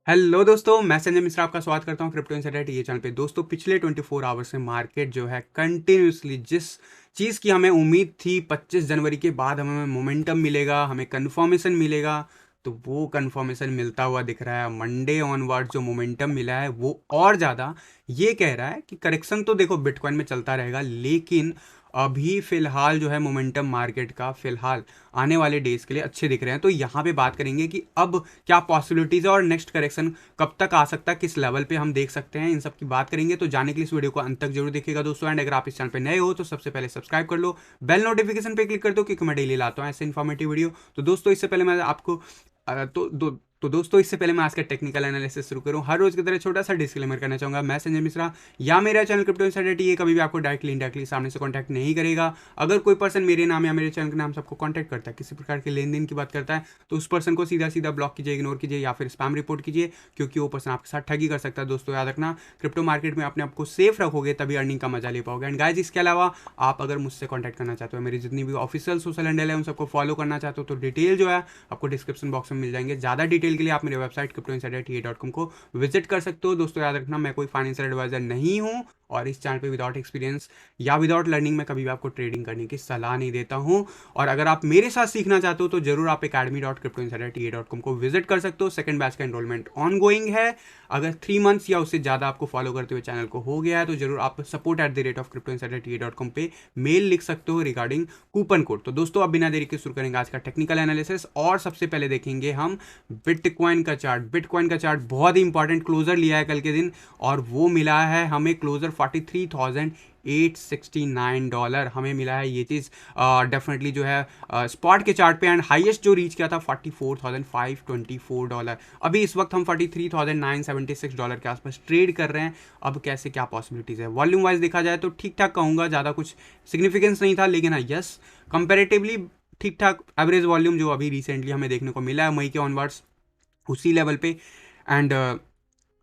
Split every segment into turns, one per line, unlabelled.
Hello दोस्तों, मैं संजय मिश्रा आपका स्वागत करता हूं क्रिप्टो इनसाइडर ये चैनल पे। दोस्तों, पिछले 24 आवर्स में मार्केट जो है कंटिन्यूसली जिस चीज़ की हमें उम्मीद थी 25 जनवरी के बाद हमें मोमेंटम मिलेगा, हमें कन्फर्मेशन मिलेगा, तो वो कन्फर्मेशन मिलता हुआ दिख रहा है। मंडे ऑनवर्ड जो मोमेंटम मिला है वो और ज़्यादा ये कह रहा है कि करेक्शन तो देखो बिटकॉइन में चलता रहेगा, लेकिन अभी फिलहाल जो है मोमेंटम मार्केट का फिलहाल आने वाले डेज के लिए अच्छे दिख रहे हैं। तो यहाँ पे बात करेंगे कि अब क्या पॉसिबिलिटीज़ है और नेक्स्ट करेक्शन कब तक आ सकता है, किस लेवल पे हम देख सकते हैं, इन सब की बात करेंगे। तो जाने के लिए इस वीडियो को अंत तक जरूर देखिएगा दोस्तों। एंड अगर आप इस चैनल पे नए हो तो सबसे पहले सब्सक्राइब कर लो, बेल नोटिफिकेशन पे क्लिक कर दो, क्योंकि मैं डेली लाता हूँ ऐसे इन्फॉर्मेटिव वीडियो। तो दोस्तों इससे पहले मैं आपको तो दोस्तों इससे पहले मैं आज का टेक्निकल एनालिसिस शुरू करूं, हर रोज की तरह छोटा सा डिस्क्लेमर करना चाहूंगा। मैं संजय मिश्रा या मेरा चैनल क्रिप्टो इनसाइडर ये कभी भी आपको डायरेक्टली सामने से कांटेक्ट नहीं करेगा। अगर कोई पर्सन मेरे नाम या मेरे चैनल के नाम से आपको कांटेक्ट करता है, किसी प्रकार के लेन देन की बात करता है, तो उस पर्सन को सीधा सीधा ब्लॉक कीजिए, इग्नोर कीजिए या फिर स्पैम रिपोर्ट कीजिए, क्योंकि वो पर्सन आपके साथ ठगी कर सकता है। दोस्तों याद रखना, क्रिप्टो मार्केट में अपने आपको सेफ रखोगे तभी अर्निंग का मजा ले पाओगे। एंड गाइज, इसके अलावा आप अगर मुझसे कॉन्टैक्ट करना चाहते हो, मेरी जितनी भी ऑफिशियल सोशल हैंडल है उन सबको फॉलो करना चाहते हो, तो डिटेल जो है आपको डिस्क्रिप्शन बॉक्स में मिल जाएंगे। ज़्यादा डिटेल के लिए आप मेरे वेबसाइट cryptoinsider.com को विजिट कर सकते हो। दोस्तों याद रखना, मैं कोई फाइनेंशियल एडवाइजर नहीं हूं और इस चैनल पे विदाउट एक्सपीरियंस या विदाउट लर्निंग मैं कभी भी आपको ट्रेडिंग करने की सलाह नहीं देता हूं। और अगर आप मेरे साथ सीखना चाहते हो तो जरूर आप academy.cryptoinsider.com को विजिट कर सकते हो। सेकंड बैच का एनरोलमेंट ऑन गोइंग है। अगर 3 मंथ्स या उससे ज़्यादा आपको फॉलो करते हुए चैनल को हो गया है तो जरूर आप support@cryptoinsider.com पे मेल लिख सकते हो रिगार्डिंग कूपन कोड। तो दोस्तों अब बिना देरी के शुरू करेंगे आज का टेक्निकल एनालिसिस। और सबसे पहले देखेंगे हम बिटकॉइन का चार्ट। बिटकॉइन का चार्ट बहुत ही इंपॉर्टेंट क्लोजर लिया है कल के दिन, और वो मिला है हमें क्लोजर $43,869 हमें मिला है। ये चीज़ डेफिनेटली जो है स्पॉट के चार्ट पे, एंड हाईएस्ट जो रीच किया था $44,524। अभी इस वक्त हम $43,976 के आसपास ट्रेड कर रहे हैं। अब कैसे क्या पॉसिबिलिटीज़ है, वॉल्यूम वाइज देखा जाए तो ठीक ठाक कहूँगा, ज़्यादा कुछ सिग्निफिकेंस नहीं था, लेकिन हाँ यस, कंपेरेटिवली ठीक ठाक एवरेज वॉल्यूम जो अभी रिसेंटली हमें देखने को मिला है मई के ऑनवर्ड्स उसी लेवल पे। एंड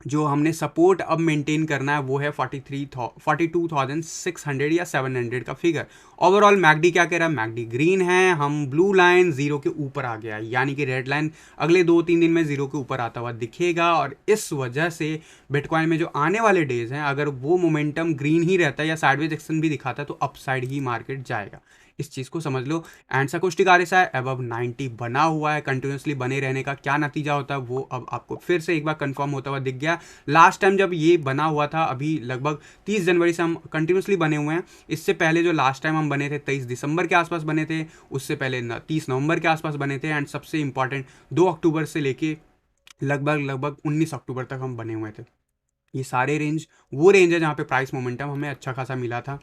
जो हमने सपोर्ट अब मेंटेन करना है वो है 42,600 या 700 का फिगर। ओवरऑल मैकडी क्या कह रहा है, मैकडी ग्रीन है, हम ब्लू लाइन जीरो के ऊपर आ गया है, यानी कि रेड लाइन अगले 2-3 दिन में जीरो के ऊपर आता हुआ दिखेगा। और इस वजह से बिटकॉइन में जो आने वाले डेज हैं, अगर वो मोमेंटम ग्रीन ही रहता है या साइडवेज एक्शन भी दिखाता है तो अपसाइड ही मार्केट जाएगा। इस चीज़ को समझ लो। एंड सकोस्टिक आरएसआई है अबव 90 बना हुआ है। कंटिन्यूसली बने रहने का क्या नतीजा होता है वो अब आपको फिर से एक बार कंफर्म होता हुआ दिख गया। लास्ट टाइम जब ये बना हुआ था, अभी लगभग 30 जनवरी से हम कंटिन्यूसली बने हुए हैं। इससे पहले जो लास्ट टाइम हम बने थे 23 दिसंबर के आसपास बने थे, उससे पहले 30 नवंबर के आसपास बने थे, एंड सबसे इंपॉर्टेंट 2 अक्टूबर से लेके लगभग 19 अक्टूबर तक हम बने हुए थे। ये सारे रेंज वो रेंज है जहाँ पे प्राइस मोमेंटम हमें अच्छा खासा मिला था।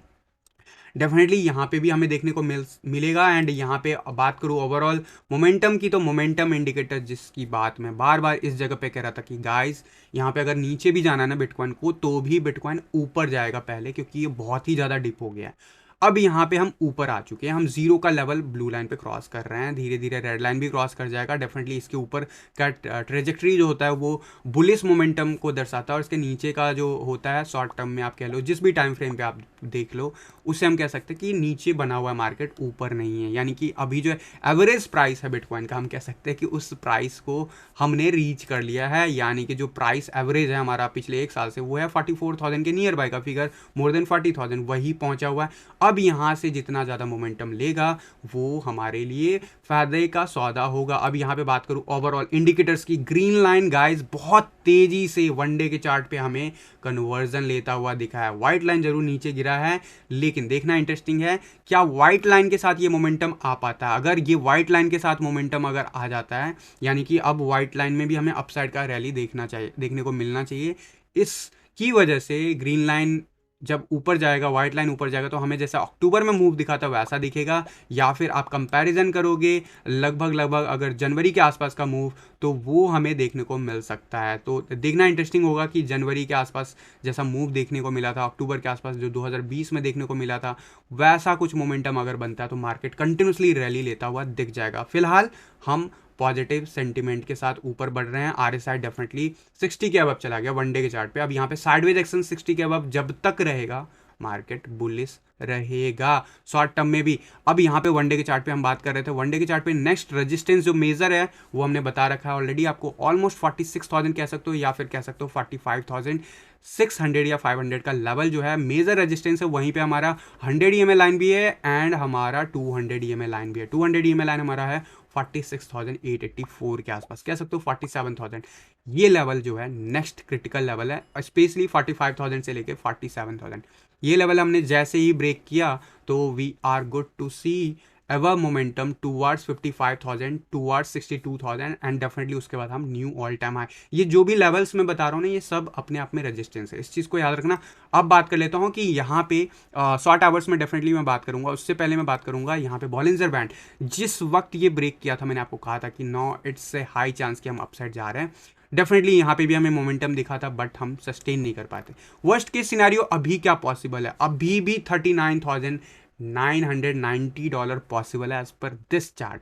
डेफिनेटली यहाँ पे भी हमें देखने को मिलेगा। एंड यहाँ पे बात करूँ ओवरऑल मोमेंटम की, तो मोमेंटम इंडिकेटर जिसकी बात मैं बार बार इस जगह पे कह रहा था कि गाइस यहाँ पे अगर नीचे भी जाना है ना बिटकॉइन को, तो भी बिटकॉइन ऊपर जाएगा पहले, क्योंकि ये बहुत ही ज़्यादा डिप हो गया है। अब यहाँ पे हम ऊपर आ चुके हैं, हम जीरो का लेवल ब्लू लाइन पे क्रॉस कर रहे हैं, धीरे धीरे रेड लाइन भी क्रॉस कर जाएगा। डेफिनेटली इसके ऊपर का ट्रेजेक्ट्री जो होता है वो बुलिश मोमेंटम को दर्शाता है, और इसके नीचे का जो होता है शॉर्ट टर्म में आप कह लो, जिस भी टाइम फ्रेम पे आप देख लो, उसे हम कह सकते हैं कि नीचे बना हुआ मार्केट ऊपर नहीं है। यानी कि अभी जो एवरेज प्राइस है बिटकॉइन का, हम कह सकते हैं कि उस प्राइस को हमने रीच कर लिया है। यानी कि जो प्राइस एवरेज है हमारा पिछले एक साल से वो है 44,000 के नियर बाय का फिगर, मोर देन 40,000 वही पहुंचा हुआ है। अब यहाँ से जितना ज़्यादा मोमेंटम लेगा वो हमारे लिए फायदे का सौदा होगा। अब यहाँ पे बात करूँ ओवरऑल इंडिकेटर्स की, ग्रीन लाइन गाइस बहुत तेजी से वनडे के चार्ट पे हमें कन्वर्जन लेता हुआ दिखा है। व्हाइट लाइन जरूर नीचे गिरा है, लेकिन देखना इंटरेस्टिंग है क्या व्हाइट लाइन के साथ ये मोमेंटम आ पाता है। अगर ये व्हाइट लाइन के साथ मोमेंटम अगर आ जाता है, यानी कि अब व्हाइट लाइन में भी हमें अपसाइड का रैली देखने को मिलना चाहिए। इसकी वजह से ग्रीन लाइन जब ऊपर जाएगा, व्हाइट लाइन ऊपर जाएगा, तो हमें जैसा अक्टूबर में मूव दिखा था वैसा दिखेगा। या फिर आप कंपैरिजन करोगे लगभग अगर जनवरी के आसपास का मूव, तो वो हमें देखने को मिल सकता है। तो देखना इंटरेस्टिंग होगा कि जनवरी के आसपास जैसा मूव देखने को मिला था, अक्टूबर के आसपास जो 2020 में देखने को मिला था, वैसा कुछ मोमेंटम अगर बनता है तो मार्केट कंटिन्यूसली रैली लेता हुआ दिख जाएगा। फिलहाल हम पॉजिटिव सेंटिमेंट के साथ ऊपर बढ़ रहे हैं। आरएसआई डेफिनेटली 60 के अबव चला गया वनडे के चार्ट पे। अब यहाँ पे साइडवेज एक्शन 60 के अबव जब तक रहेगा मार्केट बुलिश रहेगा शॉर्ट टर्म में भी। अब यहाँ पे वनडे के चार्ट पे हम बात कर रहे थे, वनडे के चार्ट पे नेक्स्ट रेजिस्टेंस जो मेजर है वो हमने बता रखा है ऑलरेडी आपको, ऑलमोस्ट 46,000 कह सकते हो या फिर कह सकते हो 45,600 या 500 का लेवल जो है मेजर रेजिस्टेंस है। वहीं पे हमारा 100 EMA लाइन भी है एंड हमारा 200 EMA लाइन भी है। 200 EMA लाइन हमारा है 46,884 के आसपास, कह सकते हो 47,000। ये लेवल जो है नेक्स्ट क्रिटिकल लेवल है, स्पेशली 45,000 से लेके 47,000। ये लेवल हमने जैसे ही ब्रेक किया तो we are good to see ever momentum towards 55,000 towards 62,000 and definitely उसके बाद हम न्यू ऑल टाइम हाई। ये जो भी लेवल्स मैं बता रहा हूँ ना ये सब अपने आप में रेजिस्टेंस है, इस चीज़ को याद रखना। अब बात कर लेता हूँ कि यहाँ पे शॉर्ट आवर्स में डेफिनेटली मैं बात करूँगा, उससे पहले मैं बात करूँगा यहाँ पे बॉलिंजर बैंड। जिस वक्त ये ब्रेक किया था मैंने आपको कहा था कि no it's a high chance कि हम अपसाइड जा रहे हैं। डेफिनेटली यहाँ पे भी हमें मोमेंटम दिखा था बट हम सस्टेन नहीं कर पाते। वर्स्ट केस सिनेरियो अभी क्या पॉसिबल है, अभी भी $39,990 पॉसिबल है एज पर दिस चार्ट।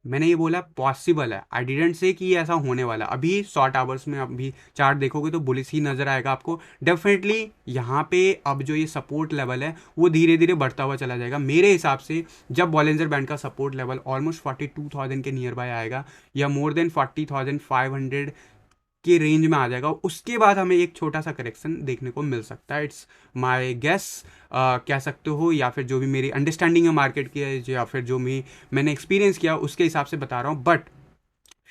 मैंने ये बोला पॉसिबल है, आई डिडंट से कि ऐसा होने वाला। अभी शॉर्ट आवर्स में अभी चार्ट देखोगे तो बुलिश ही नजर आएगा आपको डेफिनेटली। यहाँ पे अब जो ये सपोर्ट लेवल है वो धीरे धीरे बढ़ता हुआ चला जाएगा मेरे हिसाब से। जब बॉलिंजर बैंड का सपोर्ट लेवल ऑलमोस्ट 42,000 के नियर बाय आएगा या मोर देन 40,500 के रेंज में आ जाएगा, उसके बाद हमें एक छोटा सा करेक्शन देखने को मिल सकता है। इट्स माय गेस कह सकते हो, या फिर जो भी मेरी अंडरस्टैंडिंग है मार्केट की है या फिर जो मैंने एक्सपीरियंस किया उसके हिसाब से बता रहा हूँ। बट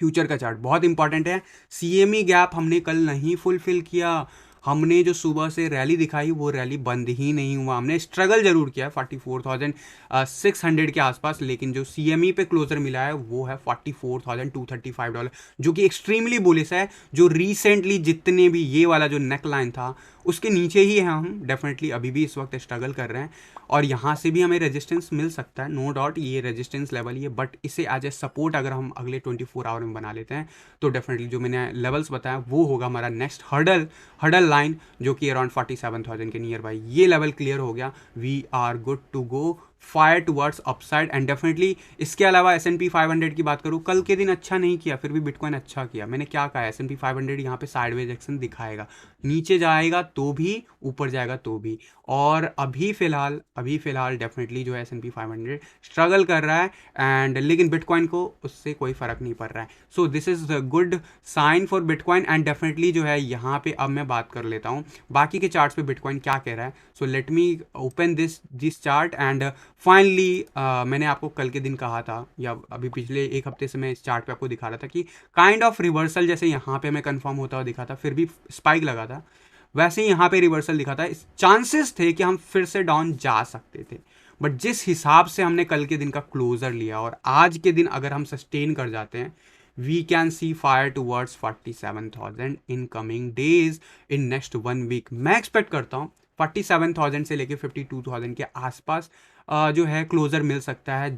फ्यूचर का चार्ट बहुत इंपॉर्टेंट है। CME गैप हमने कल नहीं फुलफिल किया, हमने जो सुबह से रैली दिखाई वो रैली बंद ही नहीं हुआ। हमने स्ट्रगल जरूर किया है 44,600 के आसपास, लेकिन जो CME पे क्लोजर मिला है वो है $44,235, जो कि एक्सट्रीमली बुलिश है। जो रिसेंटली जितने भी ये वाला जो नेक लाइन था उसके नीचे ही है हम डेफिनेटली अभी भी इस वक्त स्ट्रगल कर रहे हैं और यहाँ से भी हमें रेजिस्टेंस मिल सकता है, नो डाउट ये रेजिस्टेंस लेवल ही है। बट इसे एज ए सपोर्ट अगर हम अगले 24 आवर में बना लेते हैं तो डेफिनेटली जो मैंने लेवल्स बताया वो होगा हमारा नेक्स्ट हर्डल लाइन, जो कि अराउंड 47,000 के नियर बाई। ये लेवल क्लियर हो गया, we are good to go fire towards upside and definitely. इसके अलावा S&P 500 की बात करूँ, कल के दिन अच्छा नहीं किया फिर भी बिटकॉइन अच्छा किया। मैंने क्या कहा, S&P 500 यहाँ पे साइडवेज एक्शन दिखाएगा, नीचे जाएगा तो भी ऊपर जाएगा तो भी। और अभी फिलहाल डेफिनेटली जो है S&P 500 स्ट्रगल कर रहा है एंड लेकिन बिटकॉइन को उससे कोई फर्क नहीं पड़ रहा है। So this is good sign for bitcoin and definitely जो है यहाँ पे अब मैं बात कर लेता हूँ बाकी के चार्ट्स पे बिटकॉइन क्या कह रहा है। So let me open this chart and finally मैंने आपको कल के दिन कहा था या अभी पिछले एक हफ्ते से मैं इस चार्ट पे आपको दिखा रहा था कि काइंड ऑफ रिवर्सल जैसे यहाँ पे हमें कंफर्म होता हुआ दिखा था फिर भी स्पाइक लगा था, वैसे ही यहाँ पे रिवर्सल दिखा था। चांसेस थे कि हम फिर से डाउन जा सकते थे, बट जिस हिसाब से हमने कल के दिन का क्लोजर लिया और आज के दिन अगर हम सस्टेन कर जाते हैं we can see fire towards 47,000 in coming days in next 1 week. मैं एक्सपेक्ट करता हूँ 47,000 से लेके 52,000 के आसपास जो है क्लोजर मिल सकता है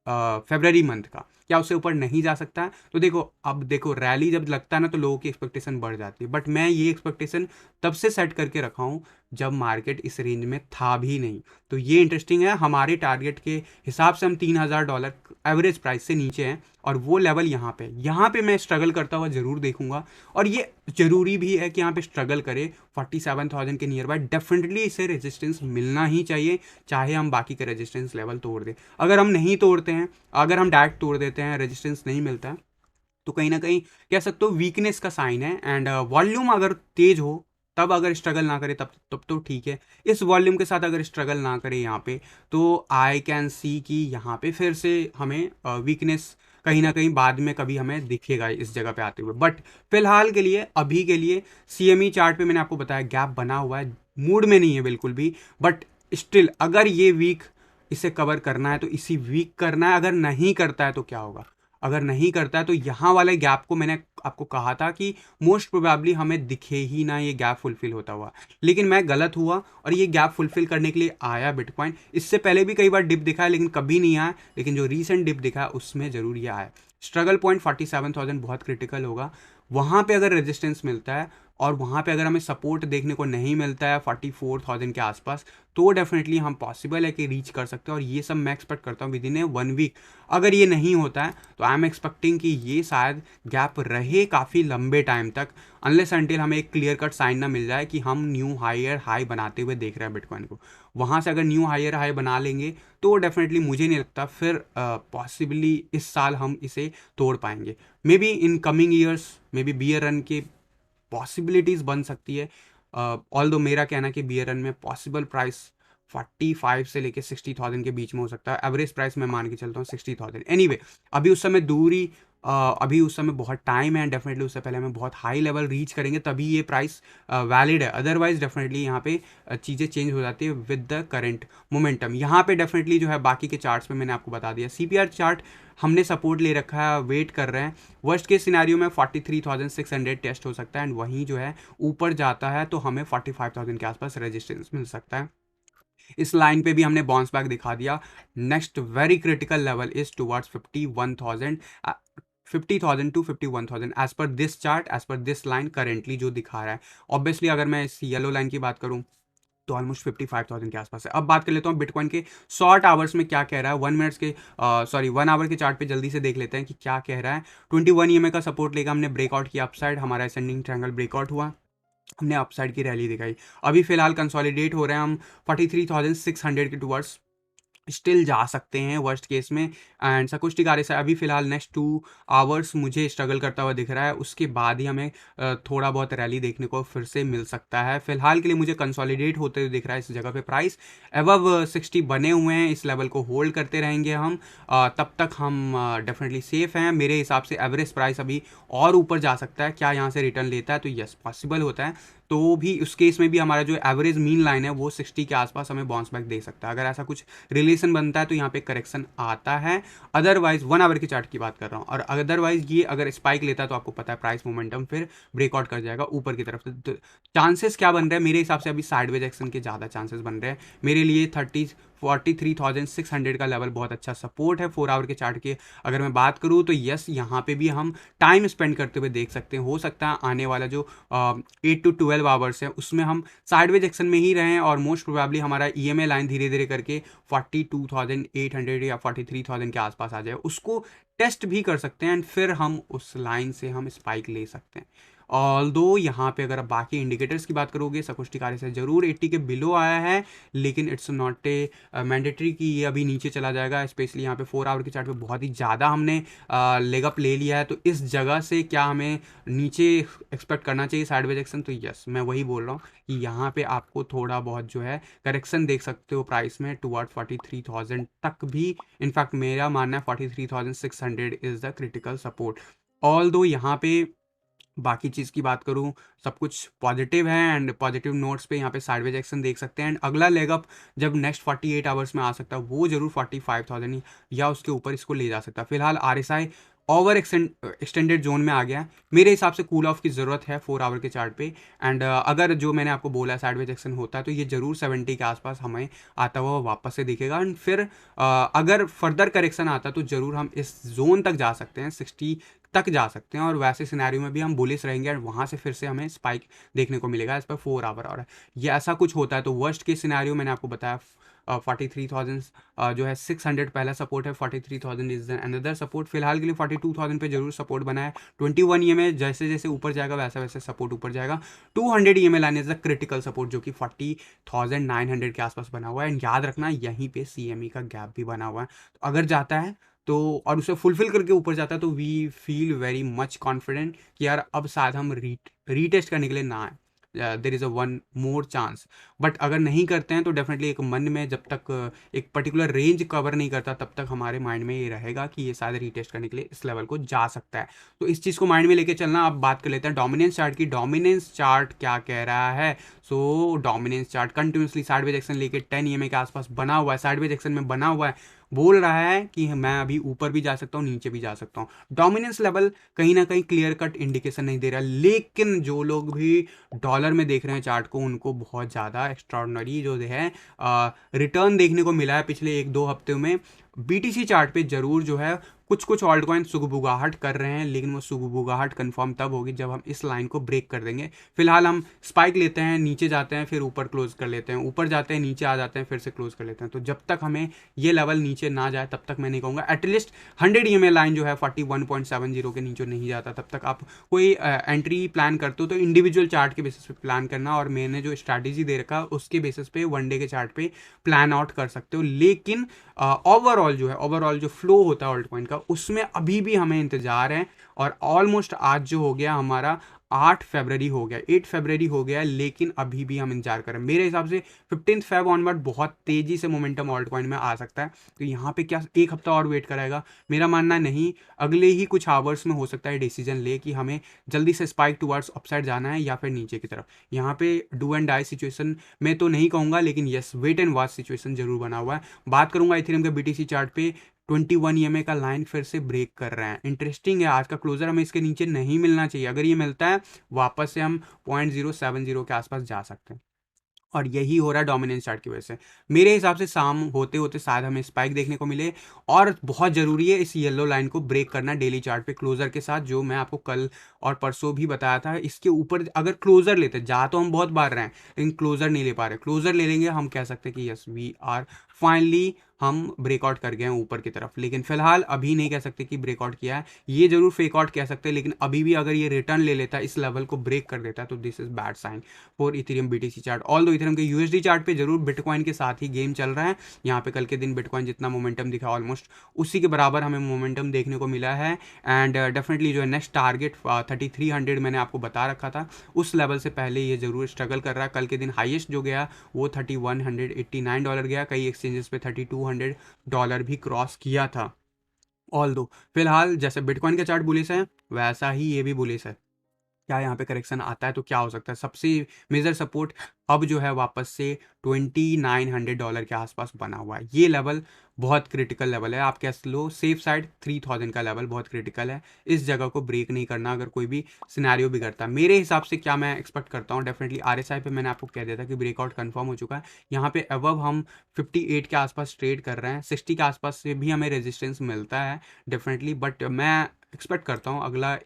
फरवरी मंथ का। क्या उससे ऊपर नहीं जा सकता है? तो देखो अब देखो रैली जब लगता है ना तो लोगों की एक्सपेक्टेशन बढ़ जाती है, बट मैं ये एक्सपेक्टेशन तब से सेट करके रखा हूँ जब मार्केट इस रेंज में था भी नहीं। तो ये इंटरेस्टिंग है, हमारे टारगेट के हिसाब से हम $3,000 एवरेज प्राइस से नीचे हैं और वो लेवल यहाँ पे मैं स्ट्रगल करता हुआ जरूर देखूंगा और ये जरूरी भी है कि यहाँ पे स्ट्रगल करे 47,000 के नियर बाय। डेफिनेटली इसे रेजिस्टेंस मिलना ही चाहिए, चाहे हम बाकी के रेजिस्टेंस लेवल तोड़ दें। अगर हम नहीं तोड़ते हैं, अगर हम डायरेक्ट तोड़ देते हैं, रेजिस्टेंस नहीं मिलता है तो कहीं ना कहीं कह सकते हो वीकनेस का साइन है। एंड वॉल्यूम अगर तेज हो तब अगर स्ट्रगल ना करे तब तो ठीक है। इस वॉल्यूम के साथ अगर स्ट्रगल ना करे यहाँ पे तो आई कैन सी कि यहाँ पे फिर से हमें वीकनेस कहीं ना कहीं बाद में कभी हमें दिखेगा इस जगह पे आते हुए। बट फिलहाल के लिए अभी के लिए CME चार्ट पे मैंने आपको बताया गैप बना हुआ है, मूड में नहीं है बिल्कुल भी। बट स्टिल अगर ये वीक इसे कवर करना है तो इसी वीक करना है, अगर नहीं करता है तो क्या होगा? अगर नहीं करता है तो यहाँ वाले गैप को मैंने आपको कहा था कि मोस्ट प्रोबेबली हमें दिखे ही ना ये गैप फुलफिल होता हुआ, लेकिन मैं गलत हुआ और ये गैप फुलफिल करने के लिए आया बिटकॉइन। इससे पहले भी कई बार डिप दिखा है लेकिन कभी नहीं आया, लेकिन जो रीसेंट डिप दिखा है उसमें जरूर ये आया। स्ट्रगल पॉइंट 47,000 बहुत क्रिटिकल होगा। वहाँ पे अगर रेजिस्टेंस मिलता है और वहाँ पे अगर हमें सपोर्ट देखने को नहीं मिलता है 44,000 के आसपास, तो डेफिनेटली हम पॉसिबल है कि रीच कर सकते हैं, और ये सब मैं एक्सपेक्ट करता हूँ विद इन ए 1 वीक। अगर ये नहीं होता है तो आई एम एक्सपेक्टिंग कि ये शायद गैप रहे काफ़ी लंबे टाइम तक, अनलेस अंटिल हमें एक क्लियर कट साइन ना मिल जाए कि हम न्यू हायर हाई बनाते हुए देख रहे हैं बिटकॉइन को। वहाँ से अगर न्यू हायर हाई बना लेंगे तो डेफिनेटली मुझे नहीं लगता फिर पॉसिबली इस साल हम इसे तोड़ पाएंगे। May be in coming years may be bear run के पॉसिबिलिटीज़ बन सकती है। ऑल दो मेरा कहना है कि बियर रन में पॉसिबल प्राइस 45 से लेके 60,000 के बीच में हो सकता है। एवरेज प्राइस मैं मान के चलता हूँ 60,000। एनीवे, अभी उस समय दूरी अभी उस समय बहुत टाइम है, डेफिनेटली उससे पहले हमें बहुत हाई लेवल रीच करेंगे तभी ये प्राइस वैलिड है। अदरवाइज डेफिनेटली यहाँ पे चीज़ें चेंज हो जाती है विद द करंट मोमेंटम। यहाँ पे डेफिनेटली जो है बाकी के चार्ट्स में मैंने आपको बता दिया, सीपीआर चार्ट हमने सपोर्ट ले रखा है, वेट कर रहे हैं। वर्स्ट के सिनेरियो में 43,600 टेस्ट हो सकता है, एंड वहीं जो है ऊपर जाता है तो हमें 45,000 के आसपास रेजिस्टेंस मिल सकता है। इस लाइन पे भी हमने बाउंस बैक दिखा दिया। Next very critical level is towards 51,000, 50,000 to 51,000 as per this chart, as per this line currently जो दिखा रहा है। ऑब्वियसली अगर मैं इस येलो लाइन की बात करूं तो ऑलमोस्ट 55,000 के आसपास है। अब बात कर लेता हूँ बिटकॉइन के शॉर्ट आवर्स में क्या कह रहा है। 1 मिनट्स के 1 आवर के चार्ट पे जल्दी से देख लेते हैं कि क्या कह रहा है। 21 ईएमए का सपोर्ट लेकर हमने ब्रेकआउट किया अपसाइड, हमारा असेंडिंग ट्रायंगल ब्रेकआउट हुआ, हमने अपसाइड की रैली दिखाई। अभी फिलहाल कंसोलिडेट हो रहे हैं हम 43,600 के टुवर्ड्स, स्टिल जा सकते हैं वर्स्ट केस में। एंड सकुष्टिक आर एस आई अभी फिलहाल नेक्स्ट 2 आवर्स मुझे स्ट्रगल करता हुआ दिख रहा है, उसके बाद ही हमें थोड़ा बहुत रैली देखने को फिर से मिल सकता है। फिलहाल के लिए मुझे कंसोलिडेट होते हुए दिख रहा है इस जगह पे प्राइस एबव 60 बने हुए हैं, इस लेवल को होल्ड करते रहेंगे हम। तब तक हम डेफिनेटली सेफ हैं। मेरे हिसाब से एवरेज प्राइस अभी और ऊपर जा सकता है, क्या यहाँ से रिटर्न लेता है तो यस पॉसिबल होता है। तो भी उस केस में भी हमारा जो एवरेज मीन लाइन है वो 60 के आसपास हमें बाउंस बैक दे सकता है। अगर ऐसा कुछ रिलेशन बनता है तो यहाँ पे करेक्शन आता है। अदरवाइज 1 आवर के चार्ट की बात कर रहा हूँ, और अदरवाइज ये अगर स्पाइक लेता है तो आपको पता है प्राइस मोमेंटम फिर ब्रेकआउट कर जाएगा ऊपर की तरफ। तो चांसेस क्या बन रहे हैं मेरे हिसाब से, अभी साइडवेज एक्शन के ज़्यादा चांसेस बन रहे हैं मेरे लिए। 43,600 का लेवल बहुत अच्छा सपोर्ट है 4 आवर के चार्ट के। अगर मैं बात करूँ तो यस यहाँ पे भी हम टाइम स्पेंड करते हुए देख सकते हैं। हो सकता है आने वाला जो 8 to 12 आवर्स है उसमें हम साइडवेज एक्शन में ही रहें, और मोस्ट प्रोबेबली हमारा ईएमए लाइन धीरे धीरे करके 42,800 या 43,000 के आसपास आ जाए, उसको टेस्ट भी कर सकते हैं, एंड फिर हम उस लाइन से हम स्पाइक ले सकते हैं। ऑल्दो यहाँ पे अगर आप बाकी इंडिकेटर्स की बात करोगे, सकुष्टिक आर एस आई जरूर 80 के बिलो आया है, लेकिन इट्स नॉट ए मैंडेटरी कि ये अभी नीचे चला जाएगा। स्पेशली यहाँ पे 4 आवर के चार्ट पे बहुत ही ज़्यादा हमने लेग अप ले लिया है, तो इस जगह से क्या हमें नीचे एक्सपेक्ट करना चाहिए साइडवेज एक्शन? तो यस, मैं वही बोल रहा हूँ कि यहाँ पे आपको थोड़ा बहुत जो है करेक्शन देख सकते हो प्राइस में टुवर्ड 43,000 तक भी। इनफैक्ट मेरा मानना है 43,600 is the critical support. All दो यहाँ पे बाकी चीज़ की बात करूँ, सब कुछ पॉजिटिव है, एंड पॉजिटिव नोट्स पे यहाँ पे साइडवेज एक्शन देख सकते हैं। एंड अगला लेग अप जब नेक्स्ट 48 आवर्स में आ सकता है वो जरूर 45,000 या उसके ऊपर इसको ले जा सकता है। फिलहाल R S I over extended zone में आ गया है, मेरे हिसाब से कूल ऑफ की ज़रूरत है 4 आवर के चार्ट पे। एंड अगर जो मैंने आपको बोला साइडवेज एक्शन होता है तो ये जरूर 70 के आसपास हमें आता हुआ वापस से दिखेगा, एंड फिर अगर फर्दर करेक्शन आता तो जरूर हम इस जोन तक जा सकते हैं, 60 तक जा सकते हैं, और वैसे सिनेरियो में भी हम बुलिश रहेंगे और वहाँ से फिर से हमें स्पाइक देखने को मिलेगा इस पर 4 आवर। और ये ऐसा कुछ होता है तो वर्स्ट के सिनेरियो मैंने आपको बताया 43,000 जो है 600 पहला सपोर्ट है, 43,000 इज अनदर सपोर्ट। फिलहाल के लिए 42,000 पे जरूर सपोर्ट बना है। 21 ईएमए जैसे जैसे ऊपर जाएगा वैसा वैसे सपोर्ट ऊपर जाएगा। 200 EMA line is the critical support जो कि 40,900 के आसपास बना हुआ है, एंड याद रखना यहीं पे सीएमई का गैप भी बना हुआ है। तो अगर जाता है तो और उसे फुलफिल करके ऊपर जाता है तो we feel very much confident कि यार अब शायद हम रीटेस्ट करने के लिए ना आए, there is a 1 more chance. But अगर नहीं करते हैं तो डेफिनेटली एक मन में जब तक एक पर्टिकुलर रेंज कवर नहीं करता तब तक हमारे माइंड में ये रहेगा कि ये शायद रीटेस्ट करने के लिए इस लेवल को जा सकता है। तो इस चीज़ को माइंड में लेके चलना। अब बात कर लेते हैं डोमिनेंस चार्ट की। डोमिनेंस चार्ट क्या कह रहा है? So dominance chart continuously sideways action लेके 10 ईएमए के आसपास बना हुआ है, साइडवेज एक्शन में बना हुआ है, बोल रहा है कि मैं अभी ऊपर भी जा सकता हूँ नीचे भी जा सकता हूँ। डोमिनेंस लेवल कहीं ना कहीं क्लियर कट इंडिकेशन नहीं दे रहा, लेकिन जो लोग भी डॉलर में देख रहे हैं चार्ट को उनको बहुत ज़्यादा एक्स्ट्रॉर्डनरी जो है रिटर्न देखने को मिला है पिछले 1-2 हफ्ते में। बीटीसी चार्ट पे जरूर जो है कुछ कुछ ऑल्ट कॉइन सुगबुगाहट कर रहे हैं, लेकिन वो सुगबुगाहट कंफर्म तब होगी जब हम इस लाइन को ब्रेक कर देंगे। फिलहाल हम स्पाइक लेते हैं, नीचे जाते हैं, फिर ऊपर क्लोज कर लेते हैं, ऊपर जाते हैं, नीचे आ जाते हैं, फिर से क्लोज कर लेते हैं। तो जब तक हमें ये लेवल नीचे ना जाए तब तक मैं नहीं कहूँगा, एटलीस्ट 100 EMA लाइन जो है 41.70 के नीचे नहीं जाता तब तक आप कोई एंट्री प्लान करते हो तो इंडिविजुअल चार्ट के बेसिस पे प्लान करना, और मैंने जो स्ट्रैटेजी दे रखा उसके बेसिस पे वनडे के चार्ट पे प्लान आउट कर सकते हो। लेकिन ओवरऑल जो फ्लो होता है ऑल्ट कॉइन का, उसमें अभी भी हमें इंतजार है। और ऑलमोस्ट आज जो हो गया हमारा 8 फरवरी हो गया, 8 फरवरी हो गया, लेकिन अभी भी हम इंतजार कर रहे हैं। मेरे हिसाब से 15 फेब ऑनवर्ड बहुत तेजी से मोमेंटम ऑल्ट कॉइन में आ सकता है। तो यहाँ पे क्या एक हफ्ता और वेट कराएगा? मेरा मानना नहीं, अगले ही कुछ आवर्स में हो सकता है डिसीजन ले कि हमें जल्दी से स्पाइक टुवर्ड्स अपसाइड जाना है या फिर नीचे की तरफ। यहाँ पे डू एंड डाई सिचुएशन मैं तो नहीं कहूँगा, लेकिन yes wait and watch situation जरूर बना हुआ है। बात करूंगा इथेरियम के बीटीसी चार्ट पे, 21 EMA का लाइन फिर से ब्रेक कर रहे हैं। इंटरेस्टिंग है, आज का क्लोजर हमें इसके नीचे नहीं मिलना चाहिए। अगर ये मिलता है वापस से हम 0.070 के आसपास जा सकते हैं, और यही हो रहा है डोमिनेंस चार्ट की वजह से। मेरे हिसाब से शाम होते होते शायद हमें स्पाइक देखने को मिले, और बहुत ज़रूरी है इस येलो लाइन को ब्रेक करना डेली चार्ट पे क्लोजर के साथ, जो मैं आपको कल और परसों भी बताया था। इसके ऊपर अगर क्लोजर लेते, जा तो हम बहुत बार रहे हैं लेकिन क्लोजर नहीं ले पा रहे, क्लोजर ले लेंगे हम कह सकते हैं कि यस वी आर फाइनली हम ब्रेकआउट कर गए हैं ऊपर की तरफ। लेकिन फिलहाल अभी नहीं कह सकते कि ब्रेकआउट किया है, ये जरूर फेक आउट कह सकते हैं। लेकिन अभी भी अगर ये रिटर्न ले लेता है, इस लेवल को ब्रेक कर देता है, तो this is bad sign for ethereum BTC chart. Although ethereum के यूएसडी चार्ट पे जरूर बिटकॉइन के साथ ही गेम चल रहा है। यहाँ पे कल के दिन बिटकॉइन जितना मोमेंटम दिखा ऑलमोस्ट उसी के बराबर हमें मोमेंटम देखने को मिला है। एंड डेफिनेटली जो है नेक्स्ट टारगेट 3300 मैंने आपको बता रखा था, उस लेवल से पहले ये जरूर स्ट्रगल कर रहा है। कल के दिन हाईएस्ट जो गया वो $3189 गया, कई एक्सचेंजेस पे $3200 भी क्रॉस किया था। ऑल दो फिलहाल जैसे बिटकॉइन का चार्ट बुलिश है, वैसा ही ये भी बुलिश है। क्या यहाँ पे करेक्शन आता है तो क्या हो सकता है? सबसे मेजर सपोर्ट अब जो है वापस से $2900 के आसपास बना हुआ है। ये लेवल बहुत क्रिटिकल लेवल है, आप कह लो सेफ साइड 3000 का लेवल बहुत क्रिटिकल है। इस जगह को ब्रेक नहीं करना अगर कोई भी सिनेरियो बिगड़ता है। मेरे हिसाब से क्या मैं एक्सपेक्ट करता हूँ, डेफिनेटली RSI पे मैंने आपको कह दिया था कि ब्रेकआउट कंफर्म हो चुका है। यहाँ पे अबव हम 58 के आसपास ट्रेड कर रहे हैं, 60 के आसपास से भी हमें रेजिस्टेंस मिलता है डेफिनेटली। बट मैं एक्सपेक्ट करता हूँ अगला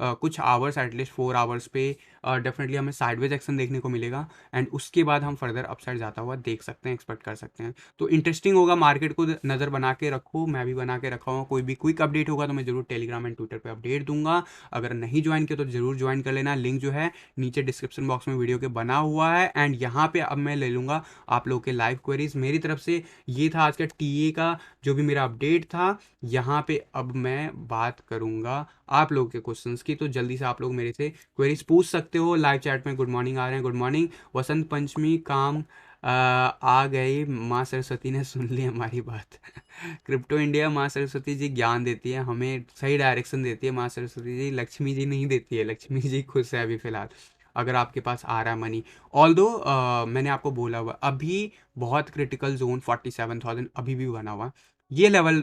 कुछ आवर्स एटलीस्ट 4 आवर्स पे डेफिनेटली हमें साइडवेज एक्शन देखने को मिलेगा, एंड उसके बाद हम फर्दर अपसाइड जाता हुआ देख सकते हैं, एक्सपेक्ट कर सकते हैं। तो इंटरेस्टिंग होगा, मार्केट को नज़र बना के रखो, मैं भी बना के रखा हूँ। कोई भी क्विक अपडेट होगा तो मैं जरूर टेलीग्राम एंड ट्विटर पे अपडेट दूंगा। अगर नहीं ज्वाइन किया तो जरूर ज्वाइन कर लेना, लिंक जो है नीचे डिस्क्रिप्शन बॉक्स में वीडियो के बना हुआ है। एंड यहाँ पे अब मैं ले लूँगा आप लोगों के लाइव क्वेरीज मेरी तरफ से। ये था आज का टीए का जो भी मेरा अपडेट था। यहाँ पे अब मैं बात करूँगा आप लोगों के क्वेश्चंस की, तो जल्दी से आप लोग मेरे से क्वेरीज पूछ सकते हो। लाइव चैट में गुड मॉर्निंग आ रहे हैं, गुड मॉर्निंग। वसंत पंचमी काम आ गई, माँ सरस्वती ने सुन ली हमारी बात। क्रिप्टो इंडिया, माँ सरस्वती जी ज्ञान देती है हमें, सही डायरेक्शन देती है माँ सरस्वती जी, लक्ष्मी जी नहीं देती है। लक्ष्मी जी खुश है अभी फिलहाल अगर आपके पास आ रहा है मनी। ऑल दो मैंने आपको बोला हुआ अभी बहुत क्रिटिकल जोन 47,000 अभी भी बना हुआ। ये लेवल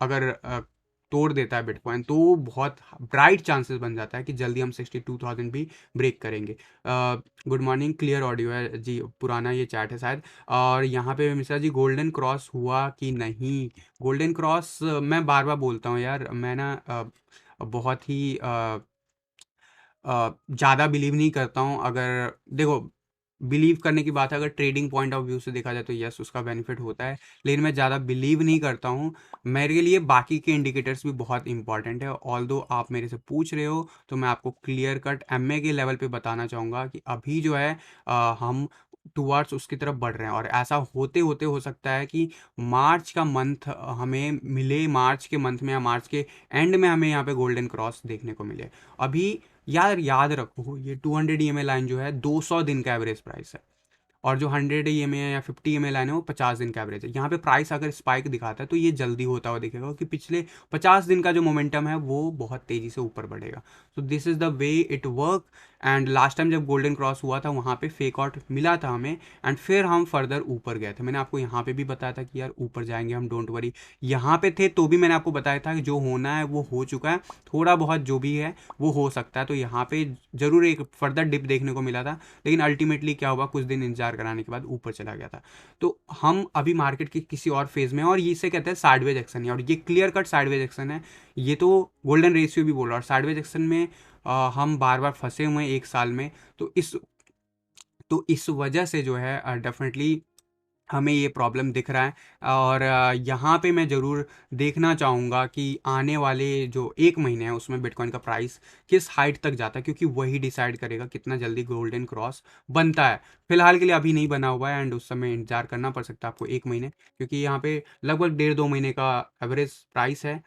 अगर तोड़ देता है बिटकॉइन तो बहुत ब्राइट चांसेस बन जाता है कि जल्दी हम 62,000 भी ब्रेक करेंगे। गुड मॉर्निंग, क्लियर ऑडियो है जी, पुराना ये चैट है शायद। और यहाँ पे मिश्रा जी गोल्डन क्रॉस हुआ कि नहीं? गोल्डन क्रॉस मैं बार बार बोलता हूँ यार, मैं ना बहुत ही ज़्यादा बिलीव नहीं करता हूँ। अगर देखो बिलीव करने की बात है, अगर ट्रेडिंग पॉइंट ऑफ व्यू से देखा जाए तो यस उसका बेनिफिट होता है, लेकिन मैं ज़्यादा बिलीव नहीं करता हूँ। मेरे लिए बाकी के इंडिकेटर्स भी बहुत इंपॉर्टेंट है। ऑल दो आप मेरे से पूछ रहे हो तो मैं आपको क्लियर कट एमए के लेवल पे बताना चाहूँगा कि अभी जो है हम टुवर्ड्स उसकी तरफ बढ़ रहे हैं, और ऐसा होते होते हो सकता है कि मार्च का मंथ हमें मिले, मार्च के मंथ में या मार्च के एंड में हमें यहाँ पे गोल्डन क्रॉस देखने को मिले। अभी यार याद रखो ये 200 EMA लाइन जो है 200 दिन का एवरेज प्राइस है, और जो 100 EMA या 50 EMA लाइन है वो 50 दिन का एवरेज है। यहाँ पे प्राइस अगर स्पाइक दिखाता है तो ये जल्दी होता हुआ दिखेगा, क्योंकि पिछले 50 दिन का जो मोमेंटम है वो बहुत तेज़ी से ऊपर बढ़ेगा। तो this is the way it work. And last time जब गोल्डन क्रॉस हुआ था वहाँ पे फेक आउट मिला था हमें, एंड फिर हम फर्दर ऊपर गए थे। मैंने आपको यहाँ पे भी बताया था कि यार ऊपर जाएंगे हम, डोंट वरी। यहाँ पे थे तो भी मैंने आपको बताया था कि जो होना है वो हो चुका है, थोड़ा बहुत जो भी है वो हो सकता है। तो यहाँ पे ज़रूर एक फर्दर डिप देखने को मिला था, लेकिन अल्टीमेटली क्या हुआ, कुछ दिन इंतजार कराने के बाद ऊपर चला गया था। तो हम अभी मार्केट के किसी और फेज में हैं, और ये इसे कहते हैं साइडवेज एक्शन है, और ये क्लियर कट साइडवेज एक्शन है। ये तो गोल्डन रेशियो भी बोल रहा है, और साइडवेज एक्शन में हम बार बार फंसे हुए हैं एक साल में। तो इस वजह से जो है डेफिनेटली हमें ये प्रॉब्लम दिख रहा है। और यहाँ पे मैं ज़रूर देखना चाहूँगा कि आने वाले जो एक महीने हैं उसमें बिटकॉइन का प्राइस किस हाइट तक जाता है, क्योंकि वही डिसाइड करेगा कितना जल्दी गोल्डन क्रॉस बनता है। फिलहाल के लिए अभी नहीं बना हुआ है, एंड उस समय इंतजार करना पड़ सकता है आपको एक महीने, क्योंकि यहाँ पे लगभग 1.5-2 महीने का एवरेज प्राइस है।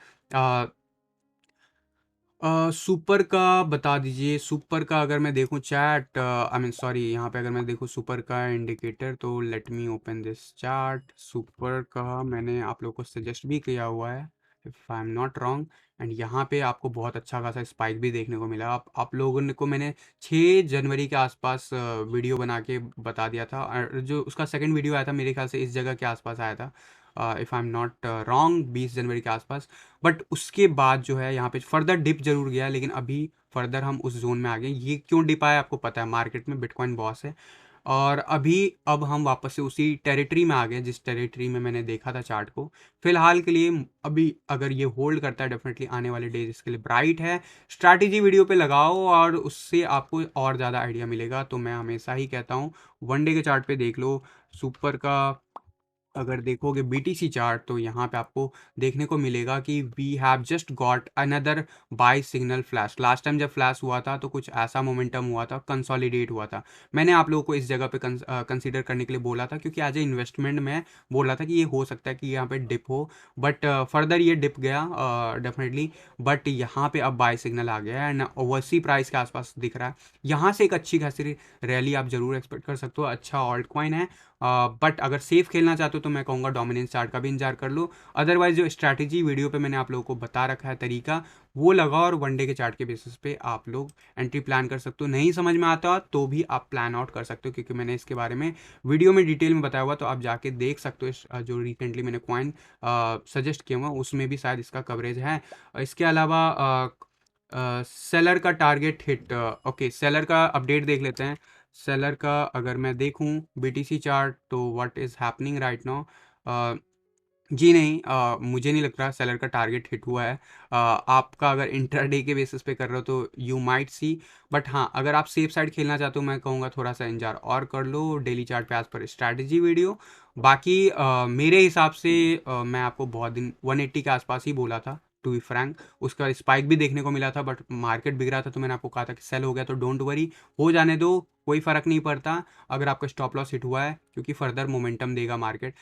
सुपर का बता दीजिए। सुपर का अगर मैं देखूं चैट, आई मीन सॉरी, यहाँ पे अगर मैं देखूं सुपर का इंडिकेटर, तो let me open this chart. Super का मैंने आप लोगों को सजेस्ट भी किया हुआ है, if I am not wrong. And यहाँ पे आपको बहुत अच्छा खासा स्पाइक भी देखने को मिला। आप लोगों ने को मैंने 6 जनवरी के आसपास वीडियो बना के बता दिया था, और जो उसका सेकंड वीडियो आया था मेरे ख्याल से इस जगह के आसपास आया था, if I am not wrong, 20 जनवरी के आसपास। बट उसके बाद जो है यहाँ पे फर्दर डिप जरूर गया, लेकिन अभी फर्दर हम उस जोन में आ गए। ये क्यों डिप आया आपको पता है, मार्केट में बिटकॉइन बॉस है। और अभी अब हम वापस से उसी टेरिटरी में आ गए जिस टेरिटरी में मैंने देखा था चार्ट को। फिलहाल के लिए अभी अगर ये होल्ड करता है, डेफिनेटली आने वाले डेज इसके लिए ब्राइट है। स्ट्रैटेजी वीडियो पे लगाओ और उससे आपको और ज़्यादा आइडिया मिलेगा। तो मैं हमेशा ही कहता हूँ वन डे के चार्ट पे देख लो। सुपर का अगर देखोगे बीटीसी चार्ट, तो यहाँ पे आपको देखने को मिलेगा कि we have just got another buy signal flash. Last time जब फ्लैश हुआ था तो कुछ ऐसा मोमेंटम हुआ था, कंसोलिडेट हुआ था। मैंने आप लोगों को इस जगह पे कंसीडर करने के लिए बोला था, क्योंकि एज ए इन्वेस्टमेंट में बोला था कि ये हो सकता है कि यहाँ पे डिप हो, बट फर्दर ये डिप गया डेफिनेटली। बट यहाँ पे अब बाय सिग्नल आ गया है, एंड ओवरसी प्राइस के आसपास दिख रहा है। यहाँ से एक अच्छी खासी रैली आप जरूर एक्सपेक्ट कर सकते हो। अच्छा ऑल्ट कॉइन है, बट अगर सेफ खेलना चाहते हो तो मैं कहूँगा डोमिनेंस चार्ट का भी इंतजार कर लो। अदरवाइज जो स्ट्रैटेजी वीडियो पे मैंने आप लोगों को बता रखा है तरीका, वो लगाओ, और वनडे के चार्ट के बेसिस पे आप लोग एंट्री प्लान कर सकते हो। नहीं समझ में आता तो भी आप प्लान आउट कर सकते हो, क्योंकि मैंने इसके बारे में वीडियो में डिटेल में बताया हुआ, तो आप जाके देख सकते हो। जो रिसेंटली मैंने कॉइन सजेस्ट किया हुआ उसमें भी शायद इसका कवरेज है। इसके अलावा सेलर का टारगेट हिट, ओके, सेलर का अपडेट देख लेते हैं। सेलर का अगर मैं देखूं बीटीसी चार्ट, तो what is happening right now, जी नहीं, मुझे नहीं लग रहा सेलर का टारगेट हिट हुआ है। आपका अगर इंट्राडे के बेसिस पे कर रहे हो तो यू माइट सी, बट हाँ, अगर आप सेफ साइड खेलना चाहते हो मैं कहूँगा थोड़ा सा इंतजार और कर लो डेली चार्ट पे एज पर स्ट्रैटेजी वीडियो। बाकी मेरे हिसाब से मैं आपको बहुत दिन 180 के आसपास ही बोला था, टू बी फ्रैंक। उसका स्पाइक भी देखने को मिला था, बट मार्केट बिक रहा था, तो मैंने आपको कहा था कि सेल हो गया तो डोंट वरी, हो जाने दो, कोई फ़र्क नहीं पड़ता अगर आपका स्टॉप लॉस हिट हुआ है, क्योंकि फर्दर मोमेंटम देगा मार्केट।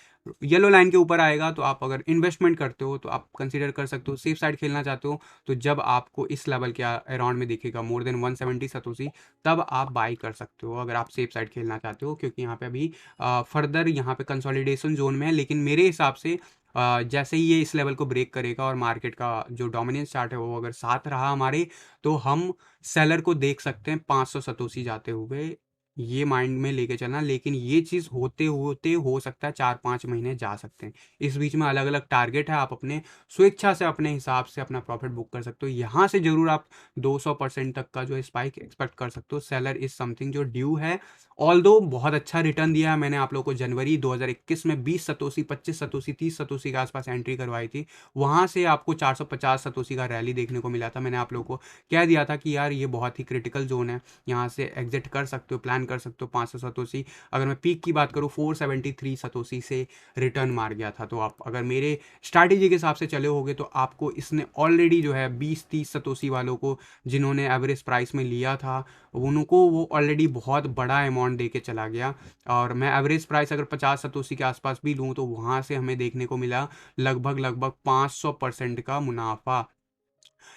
येलो लाइन के ऊपर आएगा तो आप अगर इन्वेस्टमेंट करते हो तो आप कंसीडर कर सकते हो। सेफ साइड खेलना चाहते हो तो जब आपको इस लेवल के अराउंड में दिखेगा मोर देन 170 सतोसी, तब आप बाई कर सकते हो, अगर आप सेफ साइड खेलना चाहते हो। क्योंकि यहाँ पे अभी फर्दर यहाँ पे कंसोलिडेशन जोन में है, लेकिन मेरे हिसाब से जैसे ही ये इस लेवल को ब्रेक करेगा और मार्केट का जो डोमिनेंस चार्ट है वो अगर साथ रहा हमारे, तो हम सेलर को देख सकते हैं 500 सतोसी जाते हुए। ये माइंड में लेके चलना, लेकिन ये चीज़ होते होते हो सकता है 4-5 महीने जा सकते हैं। इस बीच में अलग अलग टारगेट है, आप अपने स्वेच्छा से अपने हिसाब से अपना प्रॉफिट बुक कर सकते हो। यहाँ से जरूर आप 200% तक का जो स्पाइक एक्सपेक्ट कर सकते हो। सेलर इज समथिंग जो ड्यू है, ऑल दो बहुत अच्छा रिटर्न दिया है। मैंने आप लोगों को जनवरी 2021 में 20 सतोसी, 25 सतोसी, 30 सतोसी के आसपास एंट्री करवाई थी। वहाँ से आपको 450 सतोसी का रैली देखने को मिला था। मैंने आप लोगों को कह दिया था कि यार ये बहुत ही क्रिटिकल जोन है, यहाँ से एग्जिट कर सकते हो, प्लान कर सकते हो 500 सतोसी। अगर मैं पीक की बात करूँ 473 सतोसी से रिटर्न मार गया था। तो आप अगर मेरे स्ट्रैटेजी के हिसाब से चले होगे तो आपको इसने ऑलरेडी जो है 20-30 सतोसी वालों को, जिन्होंने एवरेज प्राइस में लिया था, उनको वो ऑलरेडी बहुत बड़ा अमाउंट दे के चला गया। और मैं एवरेज प्राइस अगर 50 सतोसी के आसपास भी लूँ तो वहाँ से हमें देखने को मिला लगभग लगभग 500% का मुनाफा,